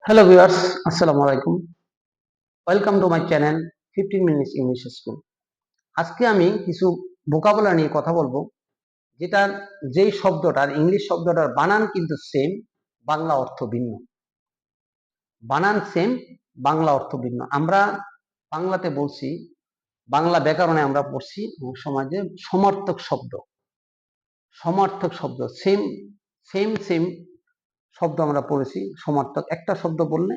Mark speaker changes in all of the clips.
Speaker 1: Hello viewers, আসসালামু আলাইকুম। Welcome to my channel 15 minutes English school. আজকে আমি কিছু ভোকাবুলারি নিয়ে কথা বলবো, যেটার যেই শব্দটার ইংলিশ শব্দটার বানান কিন্তু সেম, বাংলা অর্থ ভিন্ন। বানান সেম, বাংলা অর্থ ভিন্ন। আমরা বাংলাতে বলছি, বাংলা ব্যাকরণে আমরা পড়ছি সমাজে সমার্থক শব্দ। সমার্থক শব্দ সেম সেম সেম শব্দ আমরা পড়েছি। সমার্থক একটা শব্দ বললে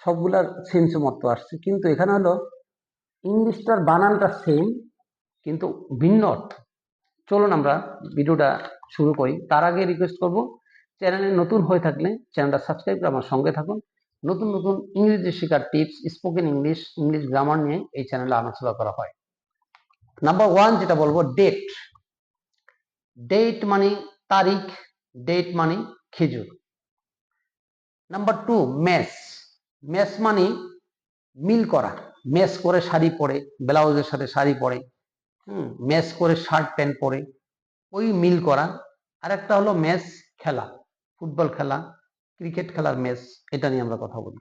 Speaker 1: সবগুলার সেম সেম অর্থ আসছে, কিন্তু এখানে হলো ইংলিশটার বানানটা সেম কিন্তু ভিন্ন অর্থ। চলুন আমরা ভিডিওটা শুরু করি। তার আগে রিকোয়েস্ট করব, চ্যানেলে নতুন হয়ে থাকলে চ্যানেলটা সাবস্ক্রাইব করে আমার সঙ্গে থাকুন। নতুন নতুন ইংরেজি শেখার tips, spoken English, English grammar নিয়ে এই চ্যানেলে আলোচনা করা হয়। নাম্বার 1 যেটা বলবো, ডেট। ডেট মানে তারিখ, ডেট মানে খেজুর। Number 2 mace. মেস মানে মিল করা। মেস করে শাড়ি পরে, ব্লাউজের সাথে শাড়ি পরে, ম্যাচ করে শার্ট প্যান্ট পরে, ওই মিল করা। আর একটা হলো ম্যাচ খেলা, ফুটবল খেলা, ক্রিকেট খেলার ম্যাচ, এটা নিয়ে আমরা কথা বলি।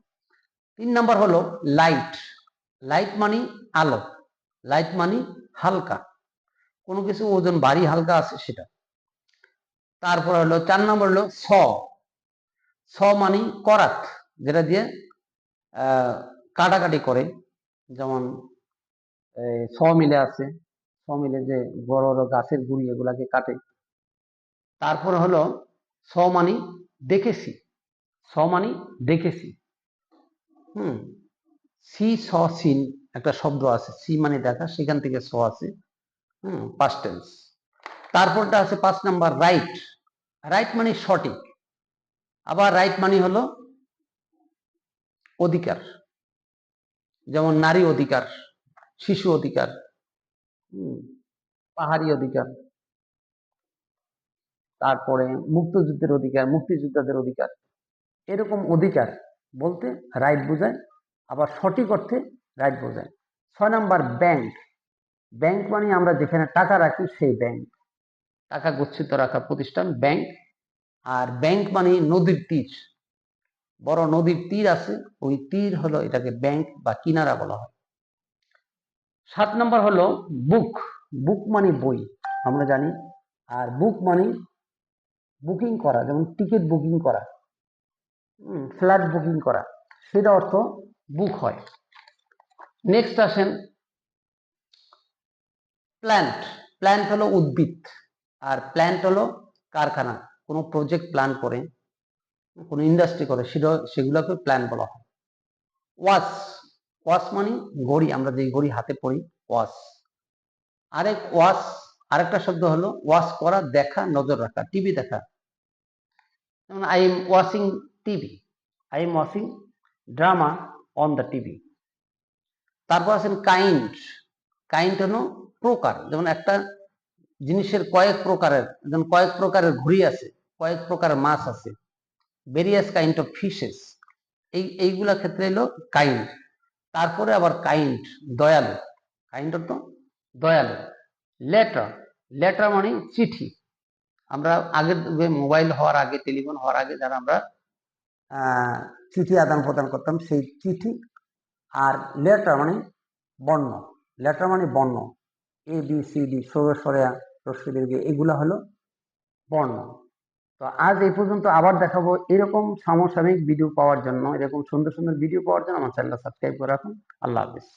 Speaker 1: 3 নাম্বার হলো লাইট। লাইট মানে আলো, লাইট মানে হালকা, কোনো কিছু ওজন ভারী হালকা আছে সেটা। তারপর হলো 4 নম্বর হলো স। স মানে করাত, যেটা দিয়ে কাটাকাটি করে, যেমন স মিলে আছে, স মিলে যে বড় বড় গাছের গুঁড়ি এগুলাকে কাটে। তারপর হলো স মানে দেখেছি। স মানে দেখেছি। সি স সিন একটা শব্দ আছে, সি মানে দেখা, সেখান থেকে স আছে, পাস্ট টেন্স। তারপরটা আছে 5 নাম্বার রাইট। রাইট মানে সঠিক, আবার রাইট মানে হলো অধিকার, যেমন নারী অধিকার, শিশু অধিকার, পাহাড়ি অধিকার, তারপরে মুক্তযুদ্ধের অধিকার, মুক্তিযোদ্ধাদের অধিকার। এরকম অধিকার বলতে রাইট বোঝায়, আবার সঠিক অর্থে রাইট বোঝায়। 6 নাম্বার ব্যাংক। ব্যাংক মানে আমরা যেখানে টাকা রাখি সেই ব্যাংক, টাকা গচ্ছিত রাখার প্রতিষ্ঠান ব্যাংক। আর ব্যাংক মানে নদীর তীর, বড় নদীর তীর আছে, ওই তীর হলো এটাকে ব্যাংক বা কিনারা বলা হয়। 7 নম্বর হলো বুক। বুক মানে বই, আমরা জানি। আর বুক মানে বুকিং করা, যেমন টিকিট বুকিং করা, ফ্লাইট বুকিং করা, সেটা অর্থ বুক হয়। নেক্সট আসেন প্ল্যান্ট। প্ল্যান্ট হলো উদ্ভিদ, আর প্ল্যান্ট হলো কারখানা, কোনো প্রজেক্ট প্ল্যান করে, কোনো ইন্ডাস্ট্রি করে, সেগুলোকে প্ল্যান বলা হয়। ওয়াচ। ওয়াচ মানে ঘড়ি, আমরা যে ঘড়ি হাতে পরি, ওয়াচ। ওয়াচ আরেকটা শব্দ হলো ওয়াচ করা, দেখা, নজর রাখা, টিভি দেখা। যেমন I am watching TV, I am watching drama on the TV. তারপর আছেন কাইন্ড। কাইন্ড হলো প্রকার, যেমন একটা জিনিসের কয়েক প্রকারের, যেমন কয়েক প্রকারের ঘুড়ি আছে, কয়েক প্রকারের মাছ আছে, ভেরিয়াস কাইন্ড অফ ফিশেস, এইগুলা ক্ষেত্রে এলো কাইন্ড। তারপরে আবার কাইন্ড দয়ালু, কাইন্ড অর্থ দয়ালু। লেটার। লেটার মানে চিঠি। আমরা আগের মোবাইল হওয়ার আগে, টেলিফোন হওয়ার আগে যারা আমরা চিঠি আদান প্রদান করতাম, সেই চিঠি। আর লেটার মানে বর্ণ। লেটার মানে বর্ণ, এ বি সি ডি, সরে রস্যি, এগুলা হলো বর্ণ। তো আজ এই পর্যন্ত, আবার দেখাবো এরকম সমসাময়িক ভিডিও পাওয়ার জন্য, এরকম সুন্দর সুন্দর ভিডিও পাওয়ার জন্য আমার চ্যানেলটা সাবস্ক্রাইব করে রাখুন। আল্লাহ হাফিজ।